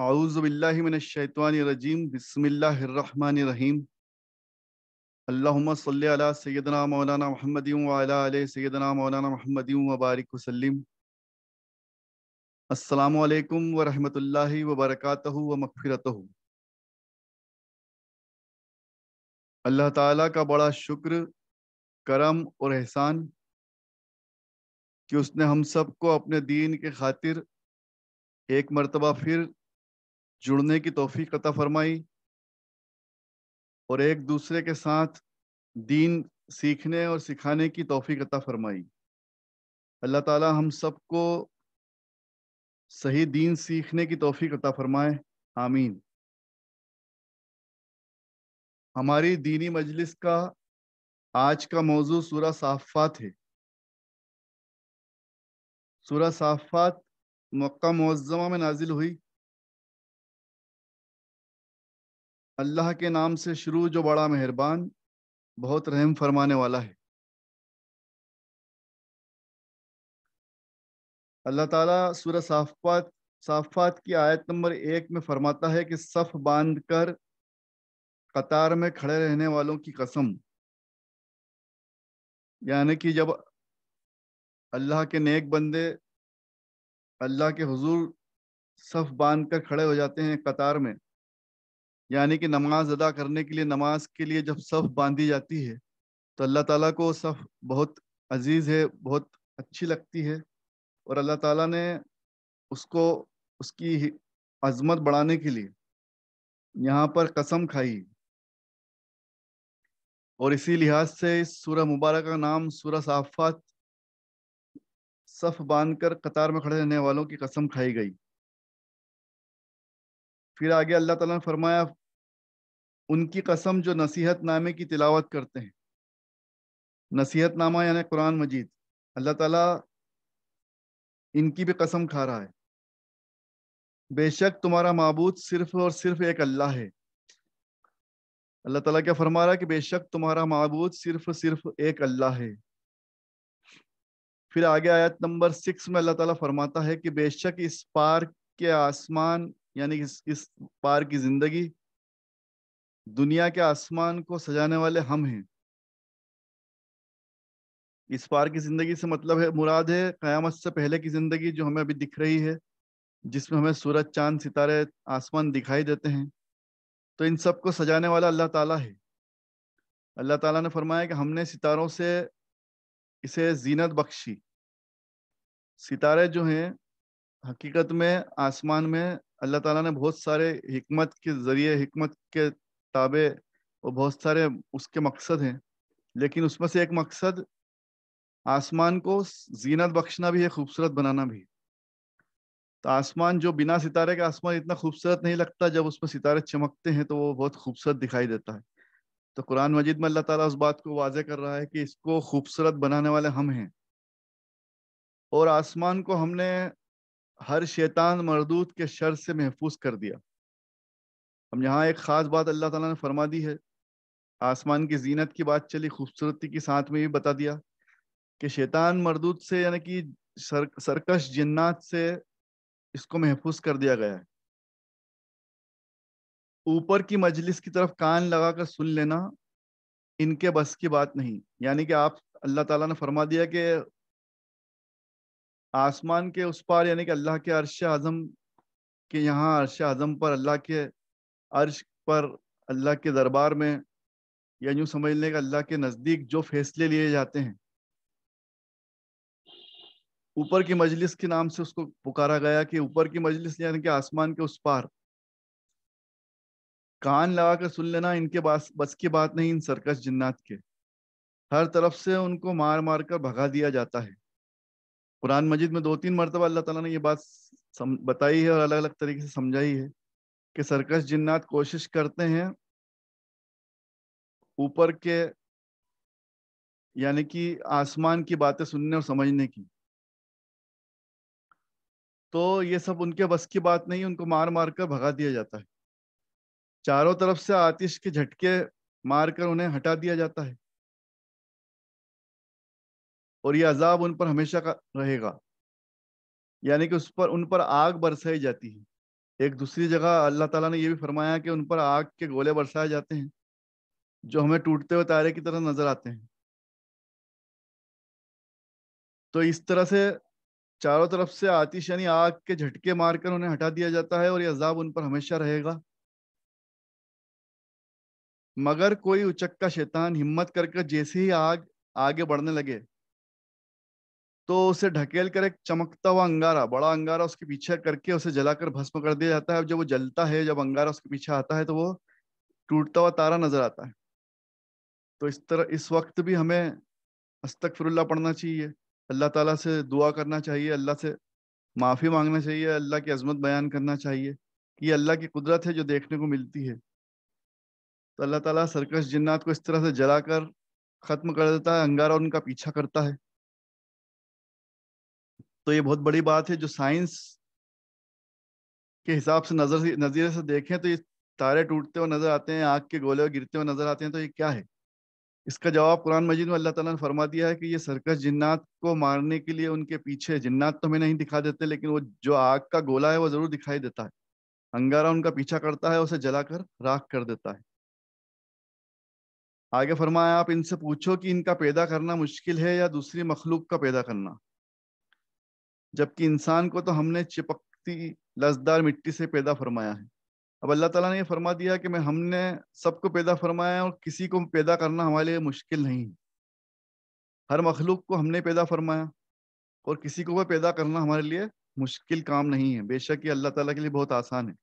اعوذ باللہ من الشیطان الرجیم بسم اللہ الرحمن الرحیم اللہم صلی علی سیدنا مولانا محمد وعلی آل سیدنا مولانا محمد وبارک وسلم۔ السلام علیکم ورحمۃ اللہ وبرکاتہ ومغفرتہ۔ اللہ تعالیٰ کا بڑا شکر، کرم اور احسان کہ اس نے ہم سب کو اپنے دین کے خاطر ایک مرتبہ پھر جڑنے کی توفیق عطا فرمائی اور ایک دوسرے کے ساتھ دین سیکھنے اور سکھانے کی توفیق عطا فرمائی۔ اللہ تعالیٰ ہم سب کو صحیح دین سیکھنے کی توفیق عطا فرمائے، آمین۔ ہماری دینی مجلس کا آج کا موضوع سورہ صافات ہے۔ سورہ صافات مکہ معظمہ میں نازل ہوئی۔ اللہ کے نام سے شروع جو بڑا مہربان، بہت رحم فرمانے والا ہے۔ اللہ تعالیٰ سورہ صافات کی آیت نمبر 1 میں فرماتا ہے کہ صف باندھ کر قطار میں کھڑے رہنے والوں کی قسم، یعنی کہ جب اللہ کے نیک بندے اللہ کے حضور صف باندھ کر کھڑے ہو جاتے ہیں قطار میں، یعنی کہ نماز ادا کرنے کے لیے، نماز کے لیے جب صف باندھی جاتی ہے تو اللہ تعالیٰ کو صف بہت عزیز ہے، بہت اچھی لگتی ہے، اور اللہ تعالیٰ نے اس کو اس کی عظمت بڑھانے کے لیے یہاں پر قسم کھائی، اور اسی لحاظ سے اس سورہ مبارکہ کا نام سورہ صافات، صف باندھ کر قطار میں کھڑے رہنے والوں کی قسم کھائی گئی۔ پھر آگے اللہ تعالیٰ نے فرمایا ان کی قسم جو نصیحت نامے کی تلاوت کرتے ہیں۔ نصیحت نامہ یعنی قرآن مجید، اللہ تعالیٰ ان کی بھی قسم کھا رہا ہے۔ بے شک تمہارا معبود صرف اور صرف ایک اللہ ہے۔ اللہ تعالیٰ کیا فرما رہا ہے کہ بے شک تمہارا معبود صرف ایک اللہ ہے۔ پھر آگے آیت نمبر 6 میں اللہ تعالیٰ فرماتا ہے کہ بے شک اس پار کے آسمان، یعنی اس پار کی زندگی، دنیا کے آسمان کو سجانے والے ہم ہیں۔ اس پار کی زندگی سے مطلب ہے، مراد ہے قیامت سے پہلے کی زندگی جو ہمیں ابھی دکھ رہی ہے، جس میں ہمیں سورج، چاند، ستارے، آسمان دکھائی دیتے ہیں، تو ان سب کو سجانے والا اللہ تعالیٰ ہے۔ اللہ تعالیٰ نے فرمایا کہ ہم نے ستاروں سے اسے زینت بخشی۔ ستارے جو ہیں حقیقت میں آسمان میں اللہ تعالیٰ نے بہت سارے حکمت کے ذریعے، حکمت کے تابع، اور بہت سارے اس کے مقصد ہیں، لیکن اس میں سے ایک مقصد آسمان کو زینت بخشنا بھی ہے، خوبصورت بنانا بھی۔ تو آسمان جو بنا ستارے کا آسمان اتنا خوبصورت نہیں لگتا، جب اس میں ستارے چمکتے ہیں تو وہ بہت خوبصورت دکھائی دیتا ہے۔ تو قرآن مجید میں اللہ تعالیٰ اس بات کو واضح کر رہا ہے کہ اس کو خوبصورت بنانے والے ہم ہیں، اور آسمان کو ہم نے ہر شیطان مردود کے شر سے محفوظ کر دیا۔ ہم یہاں ایک خاص بات اللہ تعالیٰ نے فرما دی ہے۔ آسمان کی زینت کی بات چلی، خوبصورتی کے ساتھ میں بھی بتا دیا کہ شیطان مردود سے، یعنی کہ سرکش جنات سے اس کو محفوظ کر دیا گیا ہے۔ اوپر کی مجلس کی طرف کان لگا کر سن لینا ان کے بس کی بات نہیں، یعنی کہ اللہ تعالیٰ نے فرما دیا کہ آسمان کے اس پار، یعنی کہ اللہ کے عرش اعظم کے یہاں، عرش اعظم پر، اللہ کے عرش پر، اللہ کے دربار میں، یا یوں سمجھ لیں کہ اللہ کے نزدیک جو فیصلے لیے جاتے ہیں، اوپر کی مجلس کے نام سے اس کو پکارا گیا کہ اوپر کی مجلس یعنی کہ آسمان کے اس پار کان لگا کر سن لینا ان کے بس کی بات نہیں، ان سرکش جنات کے ہر طرف سے ان کو مار مار کر بھگا دیا جاتا ہے۔ قرآن مجید میں 2-3 مرتبہ اللہ تعالیٰ نے یہ بات بتائی ہے اور الگ الگ طریقے سے سمجھائی ہے کہ سرکش جنات کوشش کرتے ہیں اوپر کے، یعنی کہ آسمان کی باتیں سننے اور سمجھنے کی، تو یہ سب ان کے بس کی بات نہیں، ان کو مار مار کر بھگا دیا جاتا ہے۔ چاروں طرف سے آتش کے جھٹکے مار کر انہیں ہٹا دیا جاتا ہے، اور یہ عذاب ان پر ہمیشہ کا رہے گا، یعنی کہ ان پر آگ برسائی جاتی ہے۔ ایک دوسری جگہ اللہ تعالیٰ نے یہ بھی فرمایا کہ ان پر آگ کے گولے برسائے جاتے ہیں جو ہمیں ٹوٹتے ہوئے تارے کی طرح نظر آتے ہیں. تو اس طرح سے چاروں طرف سے آتش یعنی آگ کے جھٹکے مار کر انہیں ہٹا دیا جاتا ہے اور یہ عذاب ان پر ہمیشہ رہے گا. مگر کوئی اچکا شیطان ہمت کر کے جیسے ہی آگ آگے بڑھنے لگے تو اسے ڈھکیل کر ایک چمکتا ہوا انگارہ، بڑا انگارہ اس کے پیچھے کر کے اسے جلا کر بھسم کر دیا جاتا ہے. جب وہ جلتا ہے، جب انگارہ اس کے پیچھے آتا ہے تو وہ ٹوٹتا ہوا تارا نظر آتا ہے. تو اس طرح اس وقت بھی ہمیں استغفر اللہ پڑھنا چاہیے، اللہ تعالیٰ سے دعا کرنا چاہیے، اللہ سے معافی مانگنا چاہیے، اللہ کی عظمت بیان کرنا چاہیے کہ یہ اللہ کی قدرت ہے جو دیکھنے کو ملتی ہے. تو اللہ تعالیٰ سرکش جنات کو اس طرح سے جلا کر ختم کر دیتا ہے، انگارہ ان کا پیچھا کرتا ہے. تو یہ بہت بڑی بات ہے جو سائنس کے حساب سے نظریے سے دیکھیں تو یہ تارے ٹوٹتے ہوئے نظر آتے ہیں، آگ کے گولے گرتے ہوئے نظر آتے ہیں. تو یہ کیا ہے؟ اس کا جواب قرآن مجید میں اللہ تعالیٰ نے فرما دیا ہے کہ یہ سرکش جنات کو مارنے کے لیے ان کے پیچھے، جنات تو ہمیں نہیں دکھا دیتے لیکن وہ جو آگ کا گولا ہے وہ ضرور دکھائی دیتا ہے. انگارہ ان کا پیچھا کرتا ہے، اسے جلا کر راکھ کر دیتا ہے. آگے فرمایا آپ ان سے پوچھو کہ ان کا پیدا کرنا مشکل ہے یا دوسری مخلوق کا پیدا کرنا، جبکہ انسان کو تو ہم نے چپکتی لذدار مٹی سے پیدا فرمایا ہے. اب اللہ تعالیٰ نے یہ فرما دیا کہ ہم نے سب کو پیدا فرمایا ہے اور کسی کو پیدا کرنا ہمارے لیے مشکل نہیں ہے. ہر مخلوق کو ہم نے پیدا فرمایا اور کسی کو وہ پیدا کرنا ہمارے لیے مشکل کام نہیں ہے. بے شک یہ اللہ تعالیٰ کے لیے بہت آسان ہے.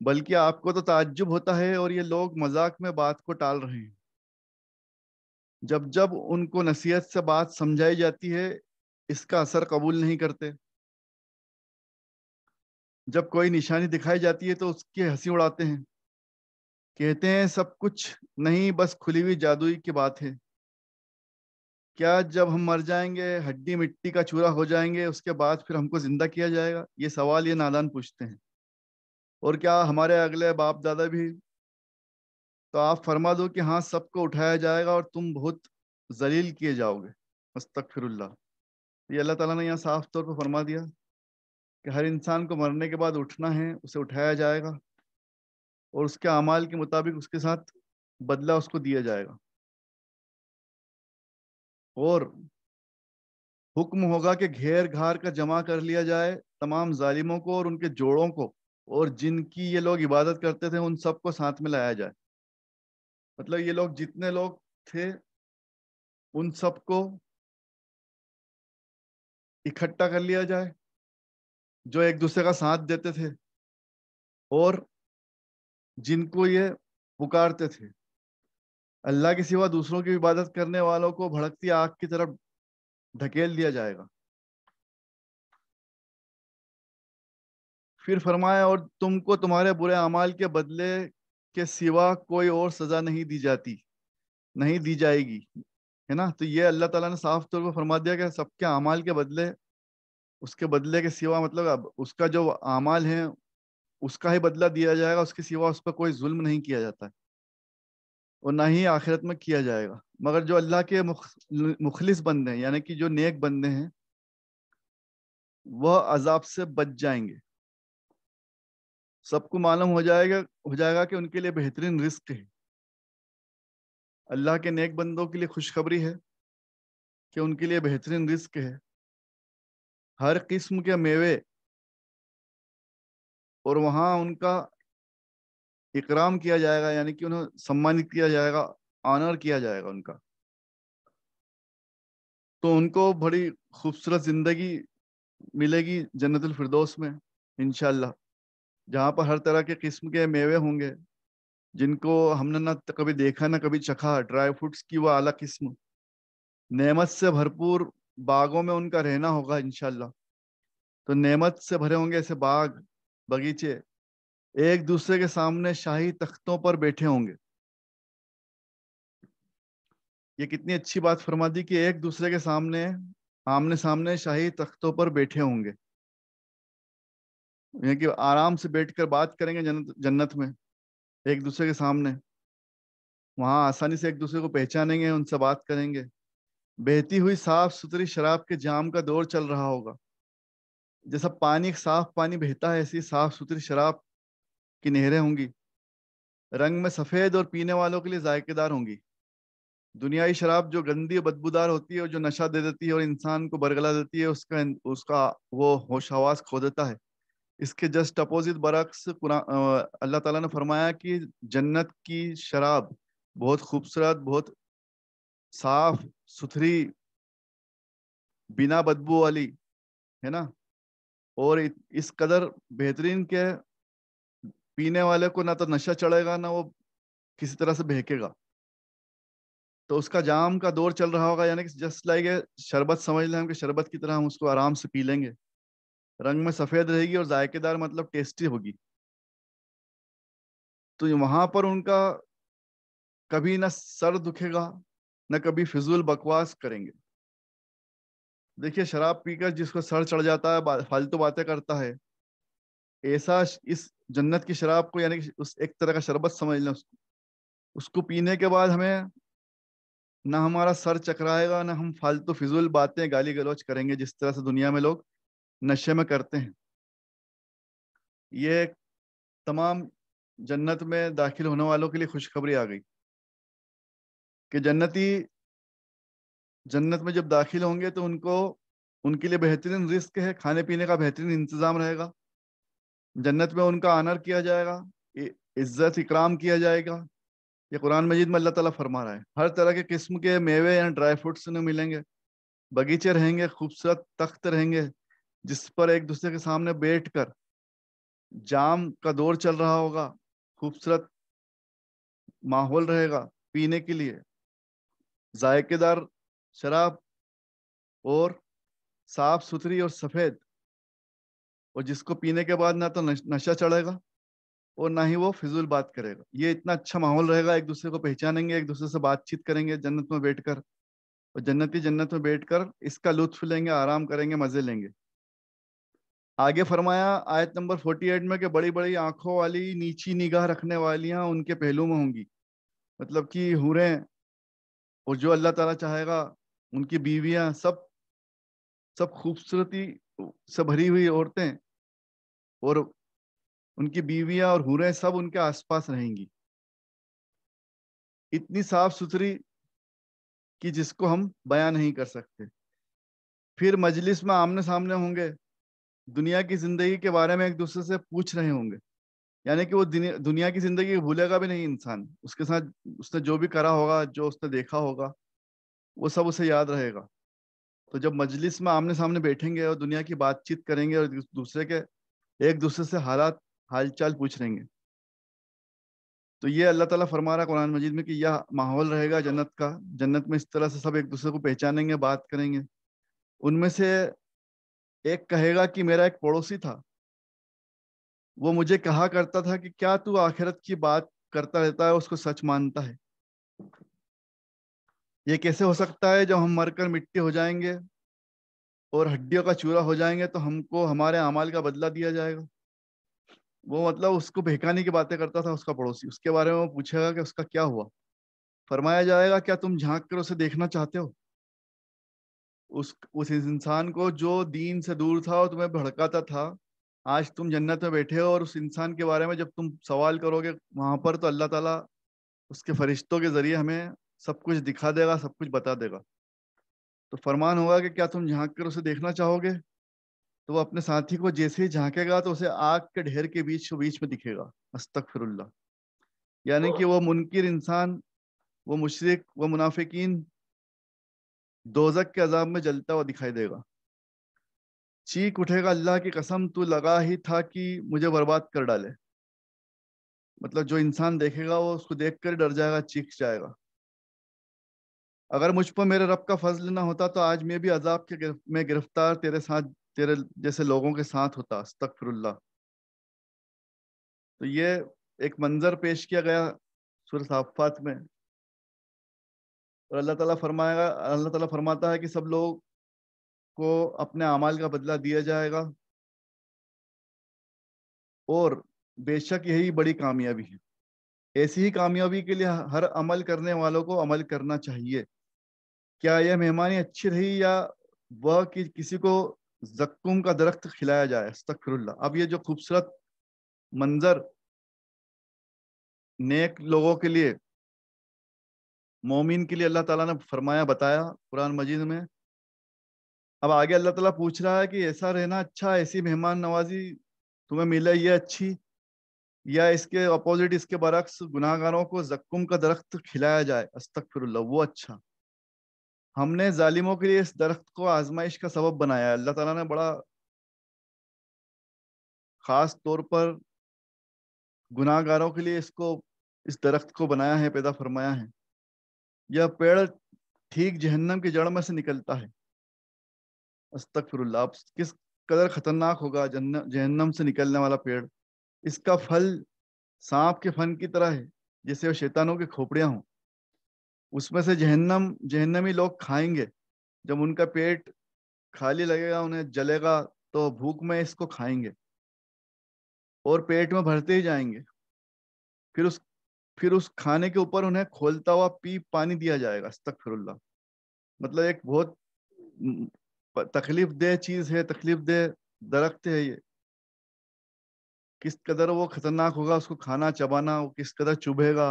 بلکہ آپ کو تو تعجب ہوتا ہے اور یہ لوگ مذاق میں بات کو ٹال رہے ہیں. جب جب ان کو نصیحت سے بات سمجھائی جاتی ہے اس کا اثر قبول نہیں کرتے. جب کوئی نشانی دکھائی جاتی ہے تو اس کی ہنسی اڑاتے ہیں، کہتے ہیں سب کچھ نہیں، بس کھلی ہوئی جادوئی کی بات ہے. کیا جب ہم مر جائیں گے، ہڈی مٹی کا چورا ہو جائیں گے، اس کے بعد پھر ہم کو زندہ کیا جائے گا؟ یہ سوال یہ نادان پوچھتے ہیں. اور کیا ہمارے اگلے باپ دادا بھی؟ تو آپ فرما دو کہ ہاں، سب کو اٹھایا جائے گا اور تم بہت ذلیل کیے جاؤ گے. استغفر اللہ. یہ اللہ تعالیٰ نے یہاں صاف طور پر فرما دیا کہ ہر انسان کو مرنے کے بعد اٹھنا ہے، اسے اٹھایا جائے گا اور اس کے اعمال کے مطابق اس کے ساتھ بدلہ اس کو دیا جائے گا. اور حکم ہوگا کہ گھیر گھار کا جمع کر لیا جائے تمام ظالموں کو اور ان کے جوڑوں کو، اور جن کی یہ لوگ عبادت کرتے تھے ان سب کو ساتھ میں لایا جائے. مطلب یہ لوگ جتنے لوگ تھے ان سب کو اکٹھا کر لیا جائے جو ایک دوسرے کا ساتھ دیتے تھے اور جن کو یہ پکارتے تھے. اللہ کے سوا دوسروں کی عبادت کرنے والوں کو بھڑکتی آگ کی طرف دھکیل دیا جائے گا. پھر فرمایا اور تم کو تمہارے برے اعمال کے بدلے کے سوا کوئی اور سزا نہیں دی جاتی، نہیں دی جائے گی، ہے نا. تو یہ اللہ تعالیٰ نے صاف طور پر فرما دیا کہ سب کے اعمال کے بدلے، اس کے بدلے کے سوا، مطلب اب اس کا جو اعمال ہیں اس کا ہی بدلہ دیا جائے گا، اس کے سوا اس پر کوئی ظلم نہیں کیا جاتا ہے اور نہ ہی آخرت میں کیا جائے گا. مگر جو اللہ کے مخلص بندے ہیں یعنی کہ جو نیک بندے ہیں وہ عذاب سے بچ جائیں گے. سب کو معلوم ہو جائے گا کہ ان کے لیے بہترین رزق ہے. اللہ کے نیک بندوں کے لیے خوشخبری ہے کہ ان کے لیے بہترین رزق ہے. ہر قسم کے میوے، اور وہاں ان کا اکرام کیا جائے گا یعنی کہ انہیں سمانت کیا جائے گا، آنر کیا جائے گا ان کا. تو ان کو بڑی خوبصورت زندگی ملے گی جنت الفردوس میں انشاءاللہ، جہاں پر ہر طرح کے قسم کے میوے ہوں گے جن کو ہم نے نہ کبھی دیکھا نہ کبھی چکھا. ڈرائی فروٹس کی وہ اعلیٰ قسم، نعمت سے بھرپور باغوں میں ان کا رہنا ہوگا انشاءاللہ. تو نعمت سے بھرے ہوں گے ایسے باغ باغیچے، ایک دوسرے کے سامنے شاہی تختوں پر بیٹھے ہوں گے. یہ کتنی اچھی بات فرما دی کہ ایک دوسرے کے سامنے آمنے سامنے شاہی تختوں پر بیٹھے ہوں گے، یعنی کہ آرام سے بیٹھ کر بات کریں گے جنت میں ایک دوسرے کے سامنے. وہاں آسانی سے ایک دوسرے کو پہچانیں گے، ان سے بات کریں گے. بہتی ہوئی صاف ستھری شراب کے جام کا دور چل رہا ہوگا. جیسا پانی صاف پانی بہتا ہے ایسی صاف ستھری شراب کی نہریں ہوں گی، رنگ میں سفید اور پینے والوں کے لیے ذائقے دار ہوں گی۔ دنیائی شراب جو گندی اور بدبودار ہوتی ہے اور جو نشہ دے دیتی ہے اور انسان کو برگلا دیتی ہے، اس کا وہ ہوش حواس کھو دیتا ہے۔ اس کے جسٹ اپوزٹ برعکس اللہ تعالیٰ نے فرمایا کہ جنت کی شراب بہت خوبصورت، بہت صاف ستھری، بنا بدبو والی ہے نا، اور اس قدر بہترین کے پینے والے کو نہ تو نشہ چڑھے گا، نہ وہ کسی طرح سے بہکے گا۔ تو اس کا جام کا دور چل رہا ہوگا، یعنی کہ جسٹ لائک شربت سمجھ لیں ہم کہ شربت کی طرح ہم اس کو آرام سے پی لیں گے۔ رنگ میں سفید رہے گی اور ذائقے دار مطلب ٹیسٹی ہوگی۔ تو وہاں پر ان کا کبھی نہ سر دکھے گا، نہ کبھی فضول بکواس کریں گے۔ دیکھیے شراب پی کر جس کو سر چڑھ جاتا ہے، فالتو باتیں کرتا ہے، ایسا اس جنت کی شراب کو، یعنی کہ اس ایک طرح کا شربت سمجھ لیں اس کو پینے کے بعد ہمیں نہ ہمارا سر چکرائے گا، نہ ہم فالتو فضول باتیں گالی گلوچ کریں گے جس طرح سے دنیا میں لوگ نشے میں کرتے ہیں۔ یہ تمام جنت میں داخل ہونے والوں کے لیے خوشخبری آ گئی کہ جنتی جنت میں جب داخل ہوں گے تو ان کے لیے بہترین رزق ہے، کھانے پینے کا بہترین انتظام رہے گا۔ جنت میں ان کا آنر کیا جائے گا، عزت اکرام کیا جائے گا۔ یہ قرآن مجید میں اللہ تعالیٰ فرما رہا ہے۔ ہر طرح کے قسم کے میوے یا ڈرائی فروٹس انہیں ملیں گے، باغیچے رہیں گے، خوبصورت تخت رہیں گے جس پر ایک دوسرے کے سامنے بیٹھ کر جام کا دور چل رہا ہوگا، خوبصورت ماحول رہے گا پینے کے لیے، ذائقے دار شراب اور صاف ستھری اور سفید، اور جس کو پینے کے بعد نہ تو نشہ چڑھے گا اور نہ ہی وہ فضول بات کرے گا۔ یہ اتنا اچھا ماحول رہے گا، ایک دوسرے کو پہچانیں گے، ایک دوسرے سے بات چیت کریں گے جنت میں بیٹھ کر، اور جنتی جنت میں بیٹھ کر اس کا لطف لیں گے، آرام کریں گے، مزے لیں گے۔ آگے فرمایا آیت نمبر 48 میں کہ بڑی بڑی آنکھوں والی، نیچی نگاہ رکھنے والیاں ان کے پہلو میں ہوں گی، مطلب کہ حوریں اور جو اللہ تعالیٰ چاہے گا ان کی بیویاں، سب خوبصورتی سے بھری ہوئی عورتیں اور ان کی بیویاں اور حوریں سب ان کے آس پاس رہیں گی، اتنی صاف ستھری کہ جس کو ہم بیان نہیں کر سکتے۔ پھر مجلس میں آمنے سامنے ہوں گے، دنیا کی زندگی کے بارے میں ایک دوسرے سے پوچھ رہے ہوں گے، یعنی کہ وہ دنیا کی زندگی بھولے گا بھی نہیں انسان، اس کے ساتھ اس نے جو بھی کرا ہوگا، جو اس نے دیکھا ہوگا، وہ سب اسے یاد رہے گا۔ تو جب مجلس میں آمنے سامنے بیٹھیں گے اور دنیا کی بات چیت کریں گے اور ایک دوسرے سے حال چال پوچھ رہیں گے، تو یہ اللہ تعالیٰ فرما رہا ہے قرآن مجید میں کہ یہ ماحول رہے گا جنت کا۔ جنت میں اس طرح سے سب ایک دوسرے کو پہچانیں گے، بات کریں گے۔ ان میں سے ایک کہے گا کہ میرا ایک پڑوسی تھا، وہ مجھے کہا کرتا تھا کہ کیا تو آخرت کی بات کرتا رہتا ہے، اس کو سچ مانتا ہے؟ یہ کیسے ہو سکتا ہے جب ہم مر کر مٹی ہو جائیں گے اور ہڈیوں کا چورا ہو جائیں گے تو ہم کو ہمارے اعمال کا بدلہ دیا جائے گا؟ وہ مطلب اس کو بہکانے کی باتیں کرتا تھا اس کا پڑوسی، اس کے بارے میں وہ پوچھے گا کہ اس کا کیا ہوا؟ فرمایا جائے گا کیا تم جھانک کر اسے دیکھنا چاہتے ہو؟ اس انسان کو جو دین سے دور تھا اور تمہیں بھڑکاتا تھا، آج تم جنت میں بیٹھے ہو، اور اس انسان کے بارے میں جب تم سوال کرو گے وہاں پر تو اللہ تعالیٰ اس کے فرشتوں کے ذریعے ہمیں سب کچھ دکھا دے گا، سب کچھ بتا دے گا۔ تو فرمان ہوگا کہ کیا تم جھانک کر اسے دیکھنا چاہو گے؟ تو وہ اپنے ساتھی کو جیسے ہی جھانکے گا تو اسے آگ کے ڈھیر کے بیچ میں دکھے گا۔ استغفر اللہ! یعنی کہ وہ منکر انسان، وہ مشرک، وہ منافقین دوزخ کے عذاب میں جلتا ہوا دکھائی دے گا۔ چیخ اٹھے گا اللہ کی قسم تو لگا ہی تھا کہ مجھے برباد کر ڈالے۔ مطلب جو انسان دیکھے گا وہ اس کو دیکھ کر ڈر جائے گا، چیخ جائے گا، اگر مجھ پر میرے رب کا فضل نہ ہوتا تو آج میں بھی عذاب میں گرفتار تیرے جیسے لوگوں کے ساتھ ہوتا۔ استغفر اللہ! تو یہ ایک منظر پیش کیا گیا سورہ صافات میں، اور اللہ تعالیٰ فرماتا ہے کہ سب لوگ کو اپنے اعمال کا بدلہ دیا جائے گا، اور بے شک یہی بڑی کامیابی ہے۔ ایسی ہی کامیابی کے لیے ہر عمل کرنے والوں کو عمل کرنا چاہیے۔ کیا یہ مہمانی اچھی رہی یا وہ کہ کسی کو زقوم کا درخت کھلایا جائے. استغفر اللہ. اب یہ جو خوبصورت منظر نیک لوگوں کے لیے، مومن کے لیے اللہ تعالیٰ نے فرمایا، بتایا قرآن مجید میں. اب آگے اللہ تعالیٰ پوچھ رہا ہے کہ ایسا رہنا اچھا، ایسی مہمان نوازی تمہیں ملے یہ اچھی، یا اس کے اپوزٹ، اس کے برعکس گناہ گاروں کو زقوم کا درخت کھلایا جائے، استغفر اللہ، وہ اچھا. ہم نے ظالموں کے لیے اس درخت کو آزمائش کا سبب بنایا ہے. اللہ تعالیٰ نے بڑا خاص طور پر گناہ گاروں کے لیے اس درخت کو بنایا ہے، پیدا فرمایا ہے. یہ پیڑ ٹھیک جہنم کی جڑ میں سے نکلتا ہے. استغفر اللہ. اب کس قدر خطرناک ہوگا جہنم سے نکلنے والا پیڑ. اس کا پھل سانپ کے فن کی طرح ہے، جیسے وہ شیطانوں کے کھوپڑیاں ہوں. اس میں سے جہنمی لوگ کھائیں گے. جب ان کا پیٹ خالی لگے گا، انہیں جلے گا، تو بھوک میں اس کو کھائیں گے اور پیٹ میں بھرتے ہی جائیں گے. پھر اس کھانے کے اوپر انہیں کھولتا ہوا پیپ پانی دیا جائے گا. استغفر اللہ. مطلب ایک بہت تکلیف دہ چیز ہے، تکلیف دہ درخت ہے یہ. کس قدر وہ خطرناک ہوگا اس کو کھانا، چبانا، وہ کس قدر چبھے گا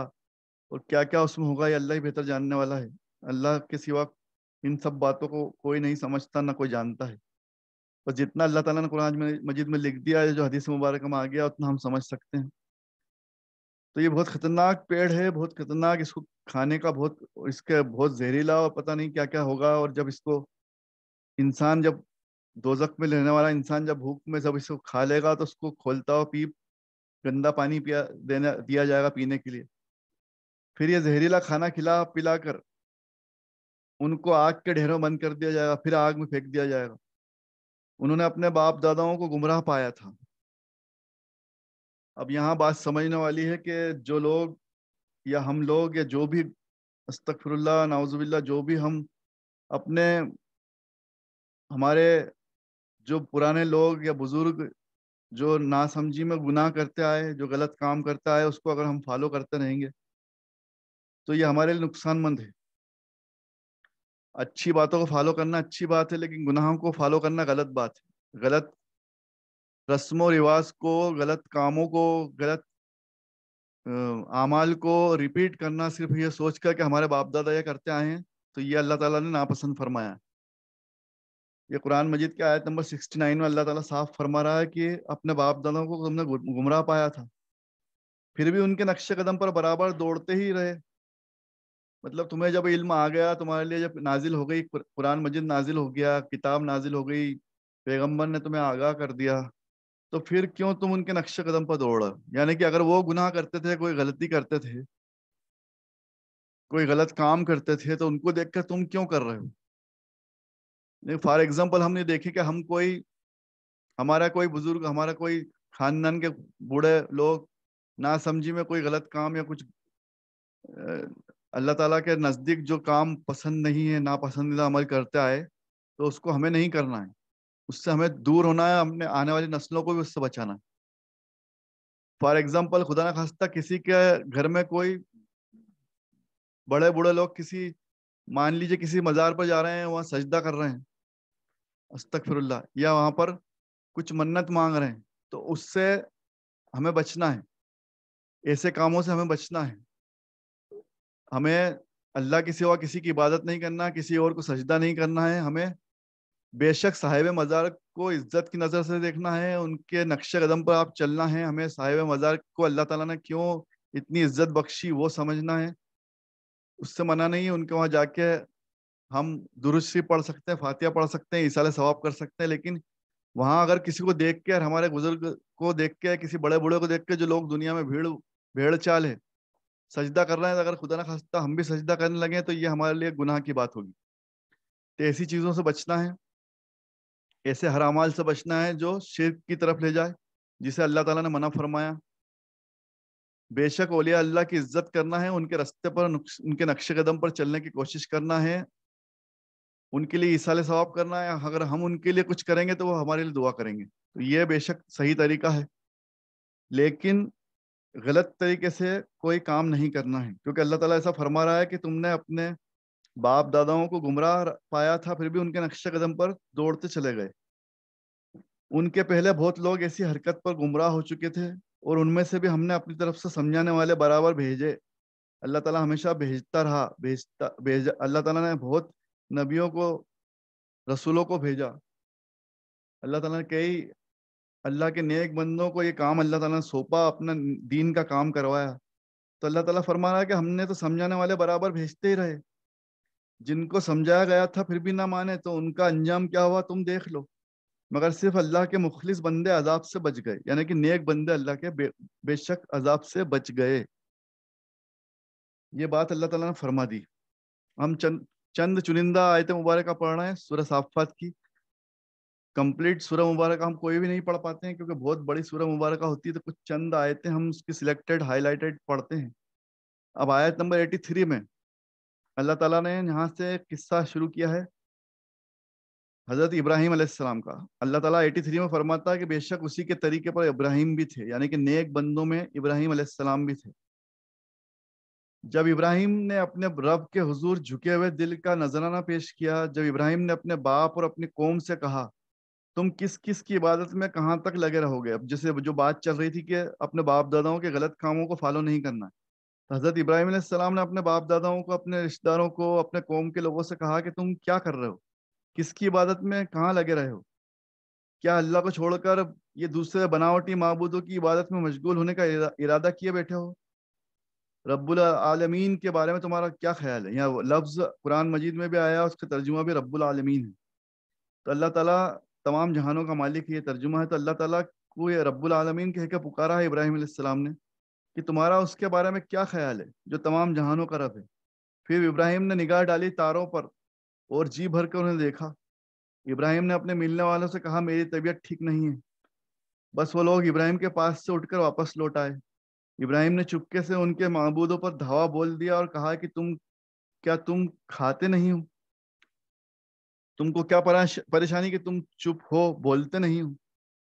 اور کیا کیا اس میں ہوگا، یہ اللہ ہی بہتر جاننے والا ہے. اللہ کے سوا ان سب باتوں کو کوئی نہیں سمجھتا، نہ کوئی جانتا ہے. اور جتنا اللہ تعالیٰ نے قرآن مجید میں لکھ دیا ہے، جو حدیث مبارکہ میں آ گیا، اتنا ہم سمجھ سکتے ہیں. تو یہ بہت خطرناک پیڑ ہے، بہت خطرناک. اس کو کھانے کا اس کے بہت زہریلا اور پتہ نہیں کیا کیا ہوگا. اور جب اس کو انسان، جب دوزخ میں رہنے والا انسان جب بھوک میں جب اس کو کھا لے گا، تو اس کو کھولتا ہوا پیپ گندا پانی دیا جائے گا پینے کے لیے. پھر یہ زہریلا کھانا کھلا پلا کر ان کو آگ کے ڈھیروں بند کر دیا جائے گا، پھر آگ میں پھینک دیا جائے گا. انہوں نے اپنے باپ داداؤں کو گمراہ پایا تھا. اب یہاں بات سمجھنے والی ہے کہ جو لوگ یا ہم لوگ یا جو بھی، استغفر اللہ نعوذ باللہ، جو بھی ہم ہمارے جو پرانے لوگ یا بزرگ جو ناسمجھی میں گناہ کرتے آئے، جو غلط کام کرتے آئے، اس کو اگر ہم فالو کرتے رہیں گے تو یہ ہمارے لیے نقصان مند ہے. اچھی باتوں کو فالو کرنا اچھی بات ہے، لیکن گناہوں کو فالو کرنا غلط بات ہے. غلط رسم و رواج کو، غلط کاموں کو، غلط اعمال کو ریپیٹ کرنا، صرف یہ سوچ کر کہ ہمارے باپ دادا یہ کرتے آئے ہیں، تو یہ اللہ تعالیٰ نے ناپسند فرمایا. یہ قرآن مجید کی آیت نمبر 69 میں اللہ تعالیٰ صاف فرما رہا ہے کہ اپنے باپ داداؤں کو تم نے گمراہ پایا تھا، پھر بھی ان کے نقش قدم پر برابر دوڑتے ہی رہے. مطلب تمہیں جب علم آ گیا، تمہارے لیے جب نازل ہو گئی، قرآن مجید نازل ہو گیا، کتاب نازل ہو گئی، پیغمبر نے تمہیں آگاہ کر دیا، تو پھر کیوں تم ان کے نقش قدم پر دوڑا؟ یعنی کہ اگر وہ گناہ کرتے تھے، کوئی غلطی کرتے تھے، کوئی غلط کام کرتے تھے، تو ان کو دیکھ کر تم کیوں کر رہے ہو؟ فار ایگزامپل ہم نے دیکھے کہ ہمارا کوئی بزرگ، ہمارا کوئی خاندان کے بوڑھے لوگ نہ سمجھی میں کوئی غلط کام یا کچھ اللہ تعالیٰ کے نزدیک جو کام پسند نہیں ہے، ناپسندیدہ عمل کرتے آئے، تو اس کو ہمیں نہیں کرنا ہے. اس سے ہمیں دور ہونا ہے، ہم نے آنے والی نسلوں کو بھی اس سے بچانا ہے. فار ایگزامپل خدا نہ خواستہ کسی کے گھر میں کوئی بڑے بوڑھے لوگ مان لیجیے کسی مزار پر جا رہے ہیں، وہاں سجدہ کر رہے ہیں، استغفر اللہ، یا وہاں پر کچھ منت مانگ رہے ہیں، تو اس سے ہمیں بچنا ہے. ایسے کاموں سے ہمیں بچنا ہے. ہمیں اللہ کے سوا کسی کی عبادت نہیں کرنا، کسی اور کو سجدہ نہیں کرنا ہے. ہمیں بے شک صاحب مزار کو عزت کی نظر سے دیکھنا ہے، ان کے نقش قدم پر آپ چلنا ہے. ہمیں صاحب مزار کو اللہ تعالیٰ نے کیوں اتنی عزت بخشی وہ سمجھنا ہے. اس سے منع نہیں ہے ان کے وہاں جا کے ہم درود شریف پڑھ سکتے ہیں، فاتحہ پڑھ سکتے ہیں، ایصال ثواب کر سکتے ہیں، لیکن وہاں اگر کسی کو دیکھ کے، ہمارے بزرگ کو دیکھ کے، کسی بڑے بوڑھے کو دیکھ کے، جو لوگ دنیا میں بھیڑ چال ہے، سجدہ کر رہے ہیں، اگر خدا نہ خواستہ ہم بھی سجدہ کرنے لگے تو یہ ہمارے لیے گناہ کی بات ہوگی. تو ایسی چیزوں سے بچنا ہے، ایسے ہر اعمال سے بچنا ہے جو شرک کی طرف لے جائے، جسے اللہ تعالیٰ نے منع فرمایا. بے شک اولیاء اللہ کی عزت کرنا ہے، ان کے راستے پر، ان کے نقش قدم پر چلنے کی کوشش کرنا ہے، ان کے لیے ایصال ثواب کرنا ہے. اگر ہم ان کے لیے کچھ کریں گے تو وہ ہمارے لیے دعا کریں گے، تو یہ بے شک صحیح طریقہ ہے، لیکن غلط طریقے سے کوئی کام نہیں کرنا ہے. کیونکہ اللہ تعالیٰ ایسا فرما رہا ہے کہ تم نے اپنے باپ داداؤں کو گمراہ پایا تھا، پھر بھی ان کے نقش قدم پر دوڑتے چلے گئے. ان کے پہلے بہت لوگ ایسی حرکت پر گمراہ ہو چکے تھے، اور ان میں سے بھی ہم نے اپنی طرف سے سمجھانے والے برابر بھیجے۔ اللہ تعالیٰ ہمیشہ بھیجتا رہا، اللہ تعالیٰ نے بہت نبیوں کو، رسولوں کو بھیجا۔ اللہ تعالیٰ نے کئی اللہ کے نیک بندوں کو یہ کام اللہ تعالیٰ نے سونپا، اپنا دین کا کام کروایا۔ تو اللہ تعالیٰ فرما رہا ہے کہ ہم نے تو سمجھانے والے برابر بھیجتے ہی رہے، جن کو سمجھایا گیا تھا پھر بھی نہ مانے تو ان کا انجام کیا ہوا تم دیکھ لو۔ مگر صرف اللہ کے مخلص بندے عذاب سے بچ گئے، یعنی کہ نیک بندے اللہ کے بے شک عذاب سے بچ گئے۔ یہ بات اللہ تعالیٰ نے فرما دی۔ ہم چند چنندہ آیت مبارکہ پڑھ رہے ہیں سورہ صافات کی۔ کمپلیٹ سورہ مبارکہ ہم کوئی بھی نہیں پڑھ پاتے ہیں کیونکہ بہت بڑی سورہ مبارکہ ہوتی ہے، تو کچھ چند آیتیں ہم اس کی سلیکٹڈ ہائی لائٹڈ پڑھتے ہیں۔ اب آیت نمبر 83 میں اللہ تعالیٰ نے یہاں سے قصہ شروع کیا ہے حضرت ابراہیم علیہ السلام کا۔ اللہ تعالیٰ 83 میں فرماتا ہے کہ بے شک اسی کے طریقے پر ابراہیم بھی تھے، یعنی کہ نیک بندوں میں ابراہیم علیہ السلام بھی تھے۔ جب ابراہیم نے اپنے رب کے حضور جھکے ہوئے دل کا نذرانہ پیش کیا، جب ابراہیم نے اپنے باپ اور اپنی قوم سے کہا تم کس کس کی عبادت میں کہاں تک لگے رہو گے، اب جیسے جو بات چل رہی تھی کہ اپنے باپ داداؤں کے غلط کاموں کو فالو نہیں کرنا ہے، تو حضرت ابراہیم علیہ السلام نے اپنے باپ داداؤں کو، اپنے رشتہ داروں کو، اپنے قوم کے لوگوں سے کہا کہ تم کیا کر رہے ہو، کس کی عبادت میں کہاں لگے رہے ہو؟ کیا اللہ کو چھوڑ کر یہ دوسرے بناوٹی معبودوں کی عبادت میں مشغول ہونے کا ارادہ کیے بیٹھے ہو؟ رب العالمین کے بارے میں تمہارا کیا خیال ہے؟ یہاں لفظ قرآن مجید میں بھی آیا، اس کا ترجمہ بھی رب العالمین ہے۔ تو اللہ تعالیٰ تمام جہانوں کا مالک، یہ ترجمہ ہے۔ تو اللہ تعالیٰ کو یہ رب العالمین کہہ کے پکارا ہے ابراہیم علیہ السلام نے کہ تمہارا اس کے بارے میں کیا خیال ہے جو تمام جہانوں کا رب ہے؟ پھر ابراہیم نے نگاہ ڈالی تاروں پر اور جی بھر کر انہیں دیکھا۔ ابراہیم نے اپنے ملنے والوں سے کہا میری طبیعت ٹھیک نہیں ہے۔ بس وہ لوگ ابراہیم کے پاس سے اٹھ کر واپس لوٹ آئے۔ ابراہیم نے چپکے سے ان کے معبودوں پر دھاوا بول دیا اور کہا کہ تم کھاتے نہیں ہو؟ تم کو کیا پریشانی کہ تم چپ ہو، بولتے نہیں ہو؟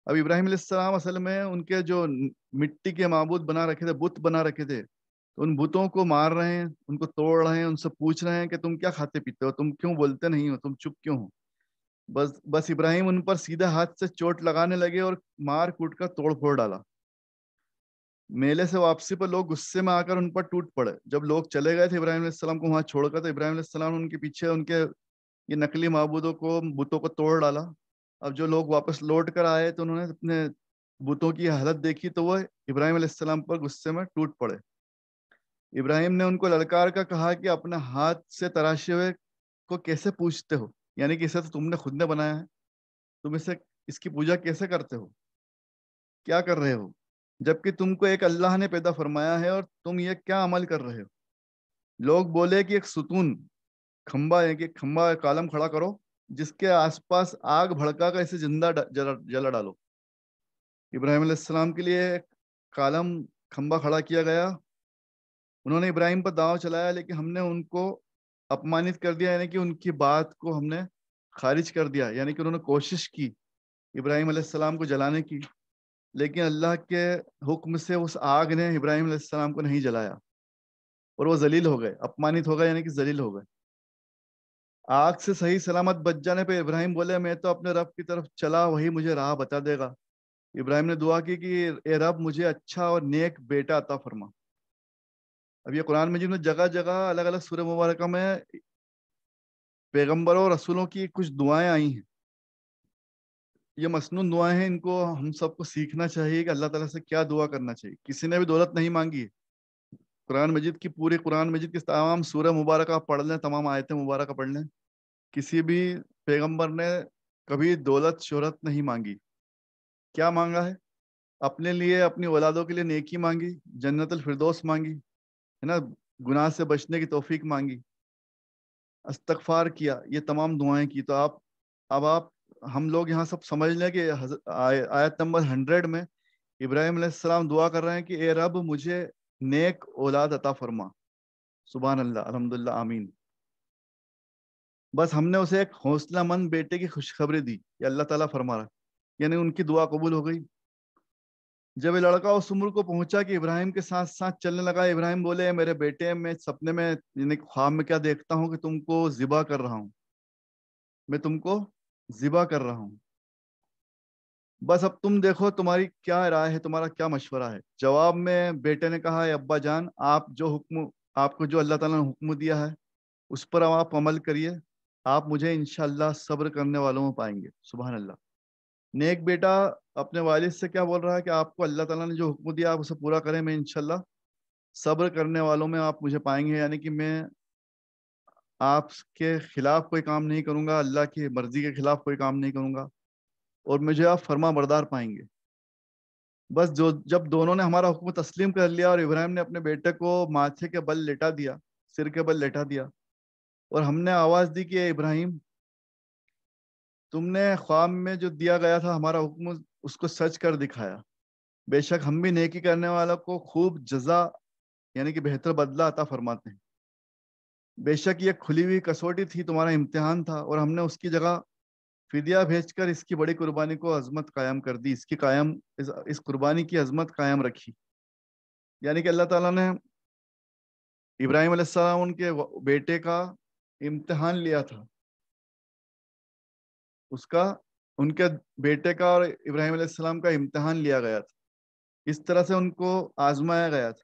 اب ابراہیم علیہ السلام اصل میں ان کے جو مٹی کے معبود بنا رکھے تھے، بت بنا رکھے تھے، تو ان بتوں کو مار رہے ہیں، ان کو توڑ رہے ہیں، ان سے پوچھ رہے ہیں کہ تم کیا کھاتے پیتے ہو، تم کیوں بولتے نہیں ہو، تم چپ کیوں ہو؟ بس ابراہیم ان پر سیدھے ہاتھ سے چوٹ لگانے لگے اور مار کوٹ کر توڑ پھوڑ ڈالا۔ میلے سے واپسی پر لوگ غصے میں آ کر ان پر ٹوٹ پڑے۔ جب لوگ چلے گئے تھے ابراہیم علیہ السلام کو وہاں چھوڑ کر، تو ابراہیم علیہ السلام نے ان کے پیچھے ان کے یہ نقلی معبودوں کو، بتوں کو توڑ ڈالا۔ اب جو لوگ واپس لوٹ کر آئے تو انہوں نے اپنے بتوں کی حالت دیکھی تو وہ ابراہیم علیہ السلام پر غصے میں ٹوٹ پڑے۔ ابراہیم نے ان کو للکار کر کہا کہ اپنے ہاتھ سے تراشے ہوئے کو کیسے پوجتے ہو، یعنی کہ اسے تو تم نے خود نے بنایا ہے، تم اس کی پوجا کیسے کرتے ہو، کیا کر رہے ہو، جبکہ تم کو ایک اللہ نے پیدا فرمایا ہے، اور تم یہ کیا عمل کر رہے ہو؟ لوگ بولے کہ ایک ستون، کھمبا ہے کہ کھمبا کالم کھڑا کرو جس کے آس پاس آگ بھڑکا کر اسے زندہ جلا ڈالو۔ ابراہیم علیہ السلام کے لیے ایک کالم کھمبا کھڑا کیا گیا۔ انہوں نے ابراہیم پر داؤ چلایا، لیکن ہم نے ان کو اپمانت کر دیا، یعنی کہ ان کی بات کو ہم نے خارج کر دیا، یعنی کہ انہوں نے کوشش کی ابراہیم علیہ السلام کو جلانے کی، لیکن اللہ کے حکم سے اس آگ نے ابراہیم علیہ السلام کو نہیں جلایا، اور وہ ذلیل ہو گئے، اپمانت ہو گئے، یعنی کہ ذلیل ہو گئے۔ آگ سے صحیح سلامت بچ جانے پہ ابراہیم بولے میں تو اپنے رب کی طرف چلا، وہی مجھے راہ بتا دے گا۔ ابراہیم نے دعا کی کہ اے رب مجھے اچھا اور نیک بیٹا عطا فرما۔ اب یہ قرآن مجید میں جگہ جگہ الگ الگ سورہ مبارکہ میں پیغمبروں اور رسولوں کی کچھ دعائیں آئی ہیں۔ یہ مسنون دعائیں ہیں، ان کو ہم سب کو سیکھنا چاہیے کہ اللہ تعالیٰ سے کیا دعا کرنا چاہیے۔ کسی نے بھی دولت نہیں مانگی ہے۔ قرآن مجید کی پوری قرآن مجید کی تمام سورہ مبارکہ پڑھ لیں، تمام آیتیں مبارکہ پڑھ لیں، کسی بھی پیغمبر نے کبھی دولت شہرت نہیں مانگی۔ کیا مانگا ہے؟ اپنے لیے، اپنی اولادوں کے لیے نیکی مانگی، جنت الفردوس مانگی، ہے نا، گناہ سے بچنے کی توفیق مانگی، استغفار کیا، یہ تمام دعائیں کی۔ تو اب ہم لوگ یہاں سب سمجھ لیں کہ آیت نمبر 100 میں ابراہیم علیہ السلام دعا کر رہے ہیں کہ اے رب مجھے نیک اولاد عطا فرما۔ سبحان اللہ، الحمدللہ، آمین۔ بس ہم نے اسے ایک حوصلہ مند بیٹے کی خوشخبری دی، یہ اللہ تعالیٰ فرما رہا ہے، یعنی ان کی دعا قبول ہو گئی۔ جب یہ لڑکا اس عمر کو پہنچا کہ ابراہیم کے ساتھ ساتھ چلنے لگا، ابراہیم بولے میرے بیٹے، میں سپنے میں، یعنی خواب میں کیا دیکھتا ہوں کہ تم کو ذبح کر رہا ہوں، میں تم کو ذبح کر رہا ہوں۔ بس اب تم دیکھو تمہاری کیا رائے ہے، تمہارا کیا مشورہ ہے۔ جواب میں بیٹے نے کہا، ابا جان آپ کو جو اللہ تعالیٰ نے حکم دیا ہے اس پر آپ عمل کریے، آپ مجھے انشاءاللہ صبر کرنے والوں میں پائیں گے۔ سبحان اللہ۔ نیک بیٹا اپنے والد سے کیا بول رہا ہے کہ آپ کو اللہ تعالیٰ نے جو حکم دیا آپ اسے پورا کریں، میں انشاءاللہ صبر کرنے والوں میں آپ مجھے پائیں گے، یعنی کہ میں آپ کے خلاف کوئی کام نہیں کروں گا، اللہ کی مرضی کے خلاف کوئی کام نہیں کروں گا، اور مجھے آپ فرما بردار پائیں گے۔ بس جب دونوں نے ہمارا حکم تسلیم کر لیا اور ابراہیم نے اپنے بیٹے کو ماتھے کے بل لیٹا دیا، سر کے بل لیٹا دیا، اور ہم نے آواز دی کہ اے ابراہیم، تم نے خواب میں جو دیا گیا تھا ہمارا حکم اس کو سچ کر دکھایا، بے شک ہم بھی نیکی کرنے والوں کو خوب جزا یعنی کہ بہتر بدلہ عطا فرماتے ہیں۔ بے شک یہ کھلی ہوئی کسوٹی تھی، تمہارا امتحان تھا، اور ہم نے اس کی جگہ فدیہ بھیج کر اس کی بڑی قربانی کو عظمت قائم کر دی، اس قربانی کی عظمت قائم رکھی۔ یعنی کہ اللہ تعالیٰ نے ابراہیم علیہ السلام ان کے بیٹے کا امتحان لیا تھا، ان کے بیٹے کا اور ابراہیم علیہ السلام کا امتحان لیا گیا تھا، اس طرح سے ان کو آزمایا گیا تھا۔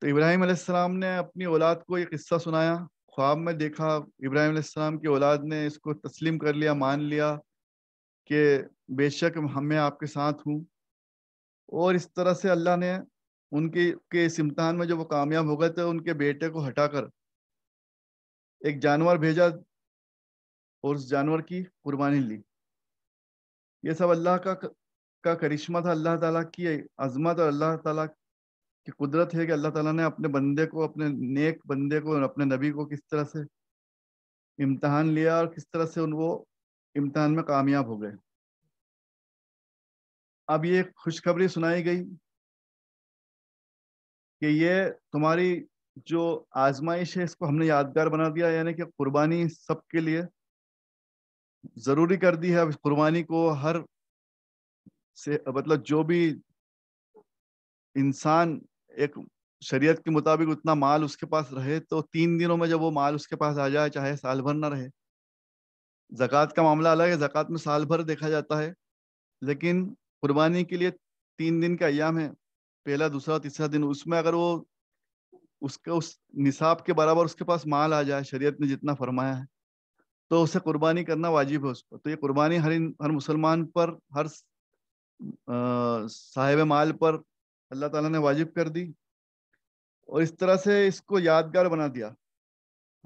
تو ابراہیم علیہ السلام نے اپنی اولاد کو یہ قصہ سنایا، خواب میں دیکھا ابراہیم علیہ السلام کی اولاد نے اس کو تسلیم کر لیا، مان لیا کہ بے شک میں آپ کے ساتھ ہوں، اور اس طرح سے اللہ نے ان کے اس امتحان میں جو وہ کامیاب ہو گئے تھے، ان کے بیٹے کو ہٹا کر ایک جانور بھیجا اور اس جانور کی قربانی لی۔ یہ سب اللہ کا کرشمہ تھا، اللہ تعالیٰ کی عظمت اور اللہ تعالیٰ کی قدرت ہے کہ اللہ تعالیٰ نے اپنے بندے کو، اپنے نیک بندے کو اور اپنے نبی کو کس طرح سے امتحان لیا اور کس طرح سے وہ امتحان میں کامیاب ہو گئے۔ اب یہ خوشخبری سنائی گئی کہ یہ تمہاری جو آزمائش ہے اس کو ہم نے یادگار بنا دیا، یعنی کہ قربانی سب کے لیے ضروری کر دی ہے۔ اب اس قربانی کو مطلب جو بھی انسان ایک شریعت کے مطابق اتنا مال اس کے پاس رہے تو 3 دنوں میں جب وہ مال اس کے پاس آ جائے، چاہے سال بھر نہ رہے۔ زکوٰۃ کا معاملہ الگ ہے، زکوٰۃ میں سال بھر دیکھا جاتا ہے، لیکن قربانی کے لیے 3 دن کا ایام ہے، پہلا دوسرا تیسرا دن، اس میں اگر وہ اس نصاب کے برابر اس کے پاس مال آ جائے، شریعت نے جتنا فرمایا ہے، تو اسے قربانی کرنا واجب ہے اس پر۔ تو یہ قربانی ہر مسلمان پر، ہر صاحب مال پر اللہ تعالیٰ نے واجب کر دی، اور اس طرح سے اس کو یادگار بنا دیا۔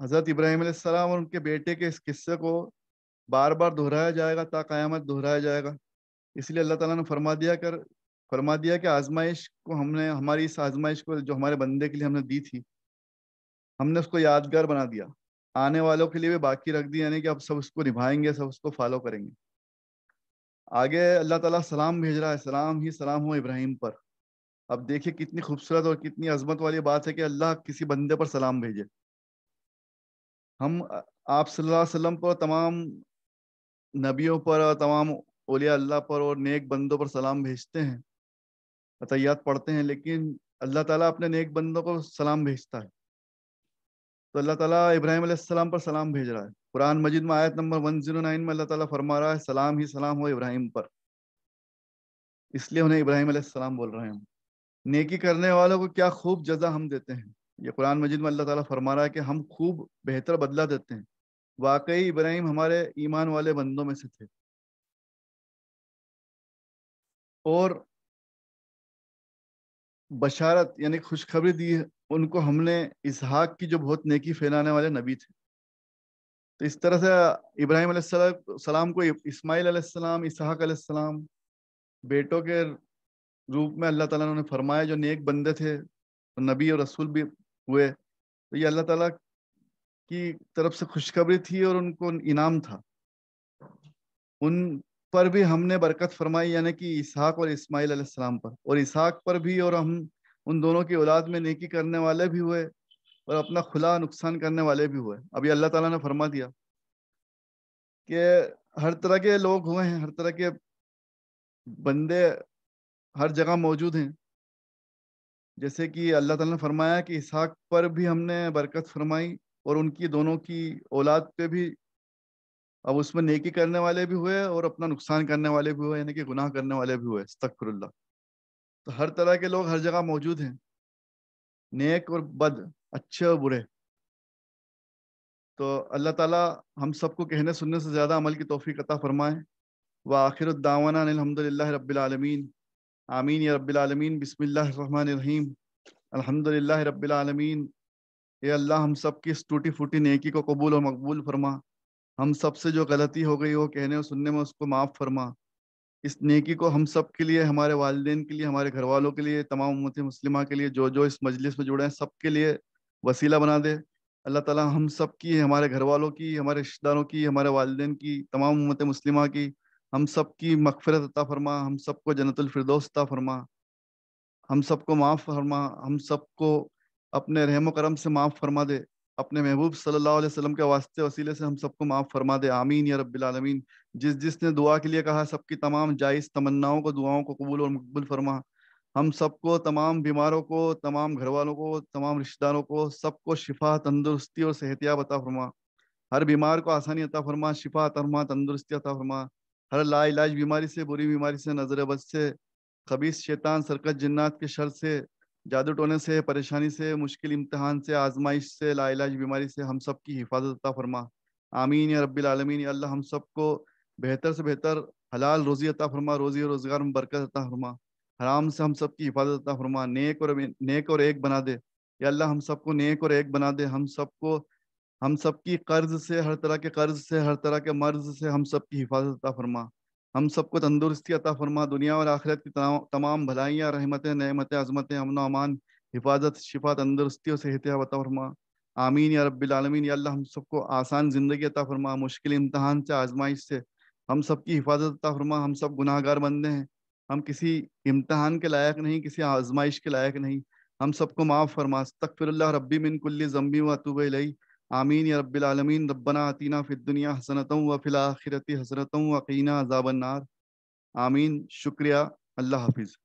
حضرت ابراہیم علیہ السلام اور ان کے بیٹے کے اس قصے کو بار بار دہرایا جائے گا، تا قیامت دہرایا جائے گا۔ اس لیے اللہ تعالیٰ نے فرما دیا کہ آزمائش کو ہماری اس آزمائش کو جو ہمارے بندے کے لیے ہم نے دی تھی، ہم نے اس کو یادگار بنا دیا، آنے والوں کے لیے بھی باقی رکھ دی، یعنی کہ اب سب اس کو نبھائیں گے، سب اس کو فالو کریں گے۔ آگے اللہ تعالیٰ سلام بھیج رہا ہے، سلام ہی سلام ہو ابراہیم پر۔ اب دیکھیے کتنی خوبصورت اور کتنی عظمت والی بات ہے کہ اللہ کسی بندے پر سلام بھیجے۔ ہم آپ صلی اللہ علیہ وسلم پر، تمام نبیوں پر اور تمام اولیاء اللہ پر اور نیک بندوں پر سلام بھیجتے ہیں، عطیات پڑھتے ہیں، لیکن اللہ تعالیٰ اپنے نیک بندوں کو سلام بھیجتا ہے۔ تو اللہ تعالیٰ ابراہیم علیہ السلام پر سلام بھیج رہا ہے۔ قرآن مجید میں آیت نمبر 109 میں اللہ تعالیٰ فرما رہا ہے، سلام ہی سلام ہو ابراہیم پر، اس لیے انہیں ابراہیم علیہ السلام بول رہے ہیں۔ نیکی کرنے والوں کو کیا خوب جزا ہم دیتے ہیں، یہ قرآن مجید میں اللہ تعالیٰ فرما رہا ہے کہ ہم خوب بہتر بدلہ دیتے ہیں۔ واقعی ابراہیم ہمارے ایمان والے بندوں میں سے تھے، اور بشارت یعنی خوشخبری دی ان کو ہم نے اسحاق کی، جو بہت نیکی پھیلانے والے نبی تھے۔ تو اس طرح سے ابراہیم علیہ السلام کو اسماعیل علیہ السلام، اسحاق علیہ السلام بیٹوں کے روپ میں اللہ تعالیٰ نے فرمایا، جو نیک بندے تھے، نبی اور رسول بھی ہوئے۔ تو یہ اللہ تعالیٰ کی طرف سے خوشخبری تھی اور ان کو انعام تھا، ان پر بھی ہم نے برکت فرمائی، یعنی کہ اسحاق اور اسماعیل علیہ السلام پر، اور اسحاق پر بھی، اور ہم ان دونوں کی اولاد میں نیکی کرنے والے بھی ہوئے اور اپنا کھلا نقصان کرنے والے بھی ہوئے۔ ابھی اللہ تعالیٰ نے فرما دیا کہ ہر طرح کے لوگ ہوئے ہیں، ہر طرح کے بندے ہر جگہ موجود ہیں، جیسے کہ اللہ تعالیٰ نے فرمایا کہ اسحاق پر بھی ہم نے برکت فرمائی اور ان کی دونوں کی اولاد پہ بھی اب اس میں نیکی کرنے والے بھی ہوئے اور اپنا نقصان کرنے والے بھی ہوئے، یعنی کہ گناہ کرنے والے بھی ہوئے، استغفر اللہ۔ تو ہر طرح کے لوگ ہر جگہ موجود ہیں، نیک اور بد، اچھے اور برے۔ تو اللہ تعالیٰ ہم سب کو کہنے سننے سے زیادہ عمل کی توفیق عطا فرمائے۔ وآخر الدعوانا ان الحمد للہ رب العالمین، آمین یا رب العالمین۔ بسم اللہ الرحمن الرحیم، الحمد للہ رب العالمین۔ اے اللہ ہم سب کی اس ٹوٹی پھوٹی نیکی کو قبول اور مقبول فرما، ہم سب سے جو غلطی ہو گئی وہ کہنے اور سننے میں اس کو معاف فرما۔ اس نیکی کو ہم سب کے لیے، ہمارے والدین کے لیے، ہمارے گھر والوں کے لیے، تمام امت مسلمہ کے لیے، جو جو اس مجلس میں جڑے ہیں سب کے لیے وسیلہ بنا دے۔ اللہ تعالیٰ ہم سب کی، ہمارے گھر والوں کی، ہمارے رشتہ داروں کی، ہمارے والدین کی، تمام امت مسلمہ کی، ہم سب کی مغفرت عطا فرما، ہم سب کو جنت الفردوس عطا فرما، ہم سب کو معاف فرما، ہم سب کو اپنے رحم و کرم سے معاف فرما دے، اپنے محبوب صلی اللہ علیہ وسلم کے واسطے وسیلے سے ہم سب کو معاف فرما دے، آمین یا رب العالمین۔ جس جس نے دعا کے لیے کہا سب کی تمام جائز تمناؤں کو، دعاؤں کو قبول اور مقبول فرما۔ ہم سب کو، تمام بیماروں کو، تمام گھر والوں کو، تمام رشتہ داروں کو، سب کو شفا، تندرستی اور صحتیاب عطا فرما۔ ہر بیمار کو آسانی عطا فرما، شفا عطا فرما، تندرستی عطا فرما۔ ہر لا علاج بیماری سے، بری بیماری سے، نظر بد سے، خبیث شیطان سرکت جنات کے شر سے، جادو ٹونے سے، پریشانی سے، مشکل امتحان سے، آزمائش سے، لا علاج بیماری سے ہم سب کی حفاظت عطا فرما، آمین یا رب العالمین۔ یا اللہ ہم سب کو بہتر سے بہتر حلال روزی عطا فرما، روزی اور روزگار میں برکت عطا فرما، حرام سے ہم سب کی حفاظت عطا فرما، نیک اور ایک بنا دے۔ یا اللہ ہم سب کو نیک اور ایک بنا دے، ہم سب کی قرض سے، ہر طرح کے قرض سے، ہر طرح کے مرض سے ہم سب کی حفاظت عطا فرما، ہم سب کو تندرستی عطا فرما، دنیا اور آخرت کی تمام بھلائیاں، رحمتیں، نعمتیں، عظمتیں، امن و امان، حفاظت، شفا، تندرستی اور صحت عطا فرما، آمین یا رب العالمین۔ یا اللہ ہم سب کو آسان زندگی عطا فرما، مشکل امتحان سے، آزمائش سے ہم سب کی حفاظت عطا فرما۔ ہم سب گناہ گار بندے ہیں، ہم کسی امتحان کے لائق نہیں، کسی آزمائش کے لائق نہیں، ہم سب کو معاف فرما۔ استغفر اللہ ربی من کل ذنب واتوب الیہ، آمین یا رب العالمین۔ ربنا آتینا فی الدنیا حسنۃ وفی الآخرۃ حسنۃ وقینا عذاب النار، آمین۔ شکریہ، اللہ حافظ۔